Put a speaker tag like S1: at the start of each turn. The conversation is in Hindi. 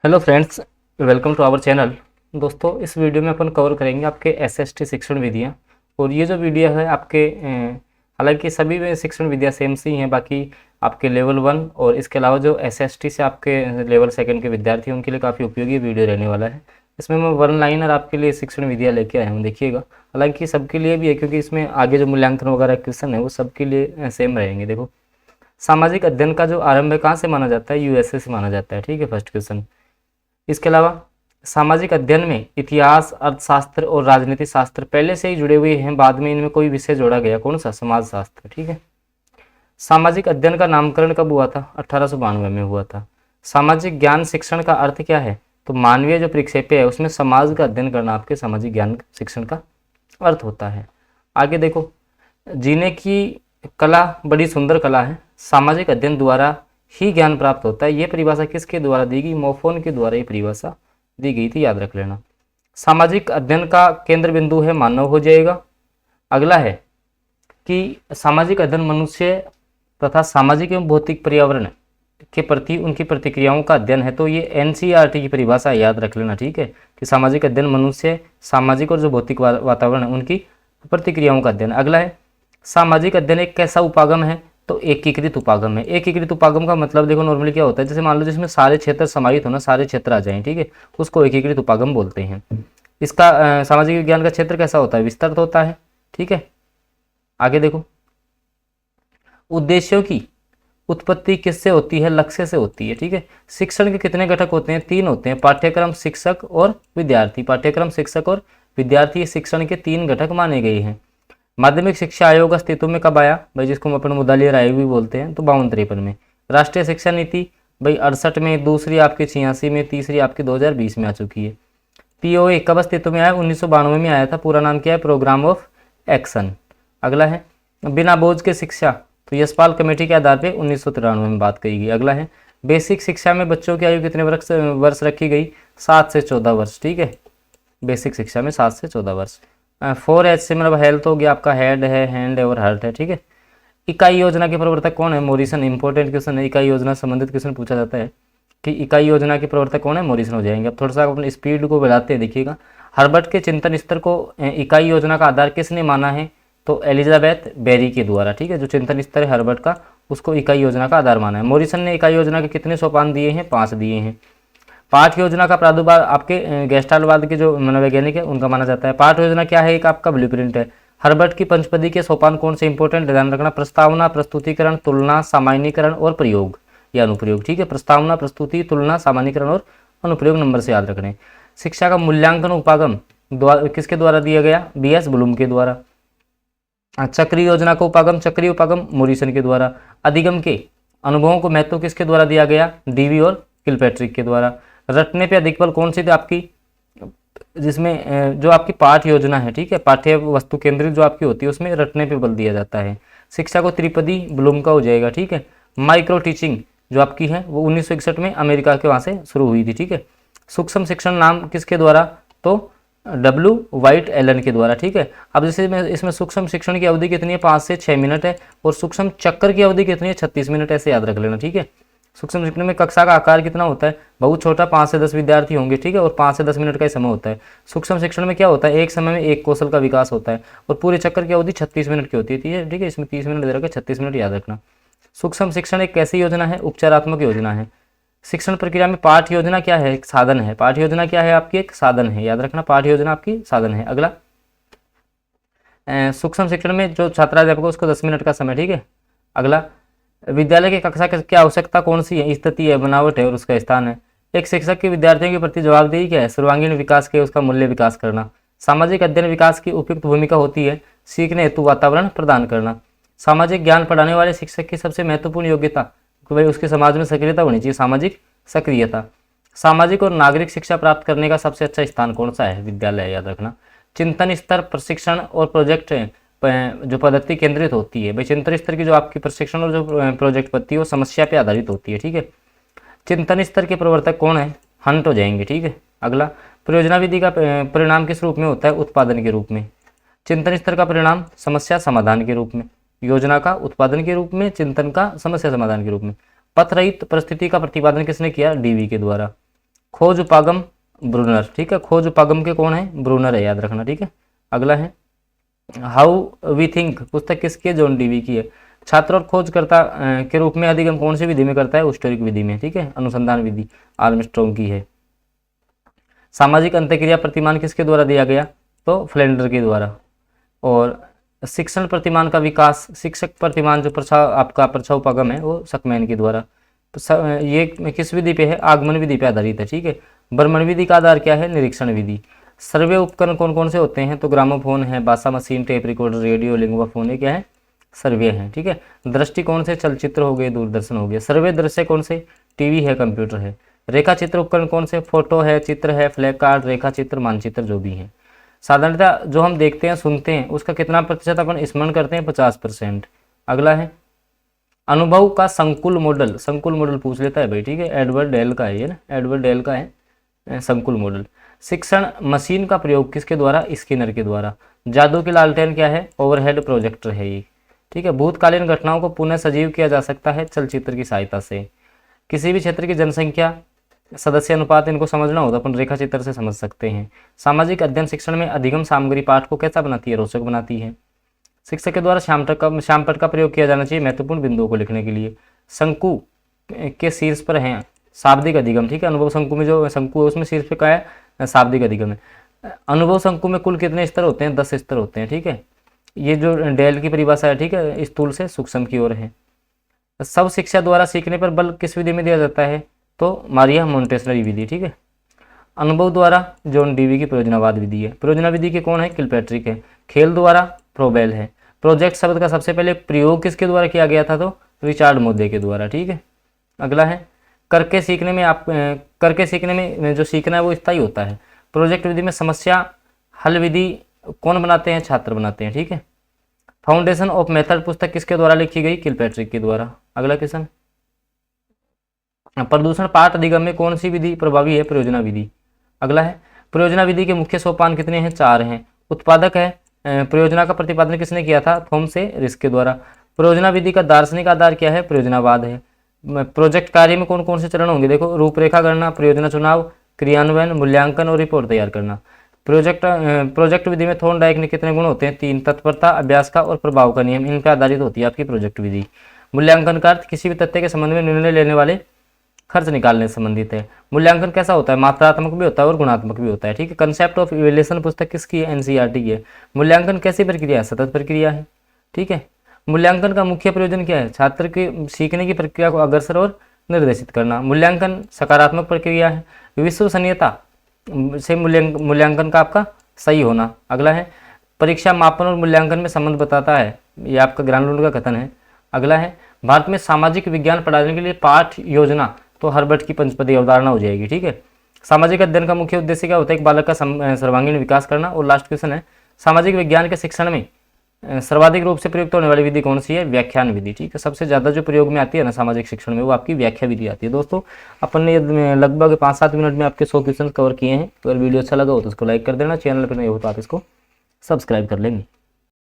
S1: Hello friends, welcome to our channel. दोस्तों, इस वीडियो में अपन कवर करेंगे आपके एसएसटी शिक्षण विधियाँ। और ये जो वीडियो है आपके हालांकि सभी में शिक्षण विधियाँ सेम सी हैं, बाकी आपके लेवल 1 और इसके अलावा जो एसएसटी से आपके लेवल 2 के विद्यार्थी हैं उनके लिए काफ़ी उपयोगी वीडियो रहने वाला है। इसमें मैं वन लाइनर आपके लिए शिक्षण विधियाँ लेके आया हूँ, देखिएगा। हालांकि सबके लिए भी है, क्योंकि इसमें आगे जो मूल्यांकन वगैरह क्वेश्चन है वो सबके लिए सेम रहेंगे। देखो, सामाजिक अध्ययन का जो आरंभ है कहाँ से माना जाता है? यूएसए से माना जाता है। ठीक है, फर्स्ट क्वेश्चन। इसके अलावा सामाजिक अध्ययन में इतिहास, अर्थशास्त्र और राजनीति शास्त्र पहले से ही जुड़े हुए हैं, बाद में इनमें कोई विषय जोड़ा गया। कौन सा? समाजशास्त्र। ठीक है। सामाजिक अध्ययन का नामकरण कब हुआ था? 1892 में हुआ था। सामाजिक ज्ञान शिक्षण का अर्थ क्या है? तो मानवीय जो परिक्षेप्य है उसमें समाज का अध्ययन करना आपके सामाजिक ज्ञान शिक्षण का अर्थ होता है। आगे देखो, जीने की कला बड़ी सुंदर कला है, सामाजिक अध्ययन द्वारा ही ज्ञान प्राप्त होता है। ये परिभाषा किसके द्वारा दी गई? मोफोन के द्वारा ये परिभाषा दी गई थी, याद रख लेना। सामाजिक अध्ययन का केंद्र बिंदु है मानव, हो जाएगा। अगला है कि सामाजिक अध्ययन मनुष्य तथा सामाजिक एवं भौतिक पर्यावरण के प्रति उनकी प्रतिक्रियाओं का अध्ययन है। तो ये एनसीईआरटी की परिभाषा याद रख लेना। ठीक है, कि सामाजिक अध्ययन मनुष्य, सामाजिक और जो भौतिक वातावरण है उनकी प्रतिक्रियाओं का अध्ययन। अगला है, सामाजिक अध्ययन एक कैसा उपागम है? तो एकीकृत उपागम है। एकीकृत उपागम का मतलब देखो नॉर्मली क्या होता है, जैसे मान लो जिसमें सारे क्षेत्र समाहित हो ना, सारे क्षेत्र आ जाएं, ठीक है, उसको एकीकृत उपागम बोलते हैं। इसका सामाजिक विज्ञान का क्षेत्र कैसा होता है? विस्तृत होता है। ठीक है। आगे देखो, उद्देश्यों की उत्पत्ति किससे होती है? लक्ष्य से होती है। ठीक है। शिक्षण के कितने घटक होते हैं? 3 होते हैं, पाठ्यक्रम, शिक्षक और विद्यार्थी। पाठ्यक्रम, शिक्षक और विद्यार्थी शिक्षण के 3 घटक माने गए हैं। माध्यमिक शिक्षा आयोग अस्तित्व में कब आया? भाई जिसको हम अपन मुदालियर आयोग भी बोलते हैं, तो 52-53 में। राष्ट्रीय शिक्षा नीति भाई 68 में, दूसरी आपकी 86 में, तीसरी आपकी 2020 में आ चुकी है। पीओए कब अस्तित्व में आया? 1992 में आया था। पूरा नाम क्या है? Program of action. अगला है, बिना बोझ के शिक्षा, तो यशपाल कमेटी के आधार पर 1993 में बात कही गई। अगला है, बेसिक शिक्षा में बच्चों की आयु कितने वर्ष रखी गई? 7 से 14 वर्ष। ठीक है, बेसिक शिक्षा में 7 से 14 वर्ष। 4H से मतलब हेल्थ हो गया, आपका हेड है, हैंड है और हार्ट है। ठीक है। इकाई योजना के प्रवर्तक कौन है? मॉरिसन। इंपॉर्टेंट क्वेश्चन है, इकाई योजना संबंधित क्वेश्चन पूछा जाता है कि इकाई योजना के प्रवर्तक कौन है? मॉरिसन हो जाएंगे। अब थोड़ा सा अपने स्पीड को बढ़ाते हैं, देखिएगा। हर्बर्ट के चिंतन स्तर को इकाई योजना का आधार किसने माना है? तो एलिजाबेथ बेरी के द्वारा। ठीक है, जो चिंतन स्तर है हर्बर्ट का, उसको इकाई योजना का आधार माना है। मॉरिसन ने इकाई योजना के कितने सोपान दिए हैं? 5 दिए हैं। पाठ योजना का प्रादुर्भाव आपके गेस्टाल्टवाद के जो मनोवैज्ञानिक है उनका माना जाता है। पाठ योजना क्या है? एक आपका ब्लूप्रिंट है। हर्बर्ट की पंचपदी के सोपान कौन से? इंपॉर्टेंट ध्यान रखना, प्रस्तावना, प्रस्तुतिकरण, तुलना, सामान्यीकरण और प्रयोग या अनुप्रयोग। ठीक है, प्रस्तावना, प्रस्तुति, तुलना, सामान्यीकरण और अनुप्रयोग नंबर से याद रखने। शिक्षा का मूल्यांकन उपागम किसके द्वारा दिया गया? BS ब्लूम के द्वारा। चक्रीय योजना का उपागम, चक्रीय उपागम मॉरिसन के द्वारा। अधिगम के अनुभवों को महत्व किसके द्वारा दिया गया? डीवी और किलपैट्रिक के द्वारा। रटने पे अधिक बल कौन सी थी आपकी? जिसमें जो आपकी पाठ योजना है, ठीक है, पाठ्य वस्तु केंद्रित जो आपकी होती है उसमें रटने पे बल दिया जाता है। शिक्षा को त्रिपदी ब्लूम का हो जाएगा। ठीक है। माइक्रो टीचिंग जो आपकी है वो 1961 में अमेरिका के वहाँ से शुरू हुई थी। ठीक है। सूक्ष्म शिक्षण नाम किसके द्वारा? तो W वाइट एलन के द्वारा। ठीक है। अब जैसे इसमें सूक्ष्म शिक्षण की अवधि कितनी है? 5 से 6 मिनट है, और सूक्ष्म चक्कर की अवधि कितनी है? 36 मिनट। ऐसे याद रख लेना। ठीक है। सूक्ष्म शिक्षण में कक्षा का आकार कितना होता है? बहुत छोटा, 5 से 10 विद्यार्थी होंगे। ठीक है, और 5 से 10 मिनट का ही समय होता है। सूक्ष्म शिक्षण में क्या होता है? एक समय में एक कौशल का विकास होता है, और पूरे चक्कर की अवधि 36 मिनट की होती है। ठीक है, इसमें 30 मिनट दे रखा है, 36 मिनट याद रखना। सूक्ष्म शिक्षण एक कैसी योजना है? उपचारात्मक योजना है। शिक्षण प्रक्रिया में पाठ योजना क्या है? एक साधन है। पाठ योजना क्या है? आपकी एक साधन है, याद रखना। पाठ योजना आपकी साधन है। अगला, सूक्ष्म शिक्षण में जो छात्राध्यापक है उसको 10 मिनट का समय। ठीक है। अगला, विद्यालय की कक्षा की आवश्यकता कौन सी है? स्थिति है, बनावट है और उसका स्थान है। एक शिक्षक की विद्यार्थियों के प्रति जवाबदेही क्या है? सर्वांगीण विकास के उसका मूल्य विकास करना। सामाजिक अध्ययन विकास की उपयुक्त भूमिका होती है सीखने हेतु वातावरण प्रदान करना। सामाजिक ज्ञान पढ़ाने वाले शिक्षक की सबसे महत्वपूर्ण योग्यता, भाई उसके समाज में सक्रियता होनी चाहिए, सामाजिक सक्रियता। सामाजिक और नागरिक शिक्षा प्राप्त करने का सबसे अच्छा स्थान कौन सा है? विद्यालय, याद रखना। चिंतन स्तर, प्रशिक्षण और प्रोजेक्ट जो पद्धति केंद्रित होती है, भाई चिंतन स्तर की जो आपकी प्रशिक्षण और जो प्रोजेक्ट पद्धति है वो समस्या पे आधारित होती है। ठीक है। चिंतन स्तर के प्रवर्तक कौन है? हंट हो जाएंगे। ठीक है। अगला, परियोजना विधि का परिणाम किस रूप में होता है? उत्पादन के रूप में। चिंतन स्तर का परिणाम समस्या समाधान के रूप में, योजना का उत्पादन के रूप में, चिंतन का समस्या समाधान के रूप में। पथ रहित परिस्थिति का प्रतिपादन किसने किया? डीवी के द्वारा। खोज उपागम ब्रूनर, ठीक है, खोज उपागम के कौन है, ब्रूनर है, याद रखना, ठीक है। अगला है हाउ वी थिंक, पुस्तक किसकी है, जॉन डीवी की है। छात्र और खोजकर्ता के रूप में अधिगम कौन सी विधि में करता है, उस्टोरिक विधि में, ठीक है, अनुसंधान विधि आर्मस्ट्रॉन्ग की है। सामाजिक अंतःक्रिया प्रतिमान किसके द्वारा दिया गया, तो फ्लेंडर के द्वारा। और शिक्षण प्रतिमान का विकास, शिक्षक प्रतिमान जो आपका प्रछाउपागम है वो सकमैन के द्वारा। ये किस विधि पे है, आगमन विधि पे आधारित है, ठीक है। भ्रमण विधि का आधार क्या है, निरीक्षण विधि। सर्वे उपकरण कौन कौन से होते हैं, तो ग्रामोफोन है, बासा मशीन, टेप रिकॉर्डर, रेडियो, लिंगवाफोन, ये क्या है, सर्वे है, ठीक है। दृष्टिकोण से चलचित्र हो गए, दूरदर्शन हो गया। सर्वे दृश्य कौन से, टीवी है, कंप्यूटर है। रेखा चित्र उपकरण कौन से, फोटो है, चित्र है, फ्लैग कार्ड, रेखा चित्र, मानचित्र जो भी है। साधारणतः जो हम देखते हैं सुनते हैं उसका कितना प्रतिशत अपन स्मरण करते हैं, 50%। अगला है अनुभव का संकुल मॉडल, संकुल मॉडल पूछ लेता है भाई, ठीक है, एडवर्ड डेल का है ये ना, एडवर्ड डेल का है संकुल मॉडल। शिक्षण मशीन का प्रयोग किसके द्वारा, स्किनर के द्वारा। जादू की लालटेन क्या है, ओवरहेड प्रोजेक्टर है ये, ठीक है। भूतकालीन घटनाओं को पुनः सजीव किया जा सकता है चलचित्र की सहायता से। किसी भी क्षेत्र की जनसंख्या सदस्य अनुपात इनको समझना हो तो अपन रेखा चित्र से समझ सकते हैं। सामाजिक अध्ययन शिक्षण में अधिगम सामग्री पाठ को कैसा बनाती है, रोचक बनाती है। शिक्षक के द्वारा श्यामपट्ट का प्रयोग किया जाना चाहिए महत्वपूर्ण बिंदुओं को लिखने के लिए। शंकु के शीर्ष पर हैं शाब्दिक अधिगम, ठीक है। अनुभव शंकु में जो शंकु है उसमें शीर्ष पे क्या है, शाब्दिक अधिगम है। अनुभव शंकु में कुल कितने स्तर होते हैं, 10 स्तर होते हैं, ठीक है। ये जो डेल की परिभाषा है, ठीक है, स्थूल से सूक्ष्म की ओर है। सब शिक्षा द्वारा सीखने पर बल किस विधि में दिया जाता है, तो मारिया मोंटेसरी विधि, ठीक है। अनुभव द्वारा जॉन डीवी की प्रयोजनवाद विधि है। प्रयोजना विधि के कौन है, किलपैट्रिक है। खेल द्वारा प्रोबेल है। प्रोजेक्ट शब्द का सबसे पहले प्रयोग किसके द्वारा किया गया था, तो रिचार्ड मोदे के द्वारा, ठीक है। अगला है करके सीखने में जो सीखना है वो स्थायी होता है। प्रोजेक्ट विधि में समस्या हल विधि कौन बनाते हैं, छात्र बनाते हैं, ठीक है। फाउंडेशन ऑफ मेथड पुस्तक किसके द्वारा लिखी गई, किलपैट्रिक के द्वारा। अगला क्वेश्चन, प्रदूषण पाठ अधिगम में कौन सी विधि प्रभावी है, प्रयोजना विधि। अगला है प्रयोजना विधि के मुख्य सोपान कितने हैं, 4 हैं। उत्पादक है, प्रयोजना का प्रतिपादन किसने किया था, थॉमस रिस्क के द्वारा। प्रयोजना विधि का दार्शनिक आधार क्या है, प्रयोजनावाद है। प्रोजेक्ट कार्य में कौन कौन से चरण होंगे, देखो, रूपरेखा गणना, प्रयोजना चुनाव, क्रियान्वयन, मूल्यांकन और रिपोर्ट तैयार करना। प्रोजेक्ट विधि में थॉर्नडाइक ने कितने गुण होते हैं, 3। तत्परता, अभ्यास का और प्रभाव का नियम, इन पर आधारित होती है आपकी प्रोजेक्ट विधि। मूल्यांकन का अर्थ किसी भी तथ्य के संबंध में निर्णय लेने वाले खर्च निकालने से संबंधित है। मूल्यांकन कैसा होता है, मात्रात्मक भी होता है और गुणात्मक भी होता है, ठीक है। कंसेप्ट ऑफ इवैल्यूएशन पुस्तक किसकी है, एनसीईआरटी की है। मूल्यांकन कैसी प्रक्रिया है, सतत प्रक्रिया है, ठीक है। मूल्यांकन का मुख्य प्रयोजन क्या है, छात्र के सीखने की प्रक्रिया को अग्रसर और निर्देशित करना। मूल्यांकन सकारात्मक प्रक्रिया है। विश्वसनीयता से मूल्यांकन का आपका सही होना। अगला है परीक्षा मापन और मूल्यांकन में संबंध बताता है, ये आपका ग्रानलूंड का कथन है। अगला है भारत में सामाजिक विज्ञान पढ़ाने के लिए पाठ योजना तो हर्बर्ट की पंचपदी अवधारणा हो जाएगी, ठीक है। सामाजिक अध्ययन का मुख्य उद्देश्य क्या होता है, एक बालक का सर्वांगीण विकास करना। और लास्ट क्वेश्चन है सामाजिक विज्ञान के शिक्षण में सर्वाधिक रूप से प्रयुक्त होने वाली विधि कौन सी है, व्याख्यान विधि, ठीक है। सबसे ज्यादा जो प्रयोग में आती है ना सामाजिक शिक्षण में, वो आपकी व्याख्या विधि आती है। दोस्तों अपन ने लगभग 5-7 मिनट में आपके 100 क्वेश्चन कवर किए हैं। अगर वीडियो अच्छा लगा हो तो उसको लाइक कर देना, चैनल पर नहीं हो तो आप इसको सब्सक्राइब कर लेंगे।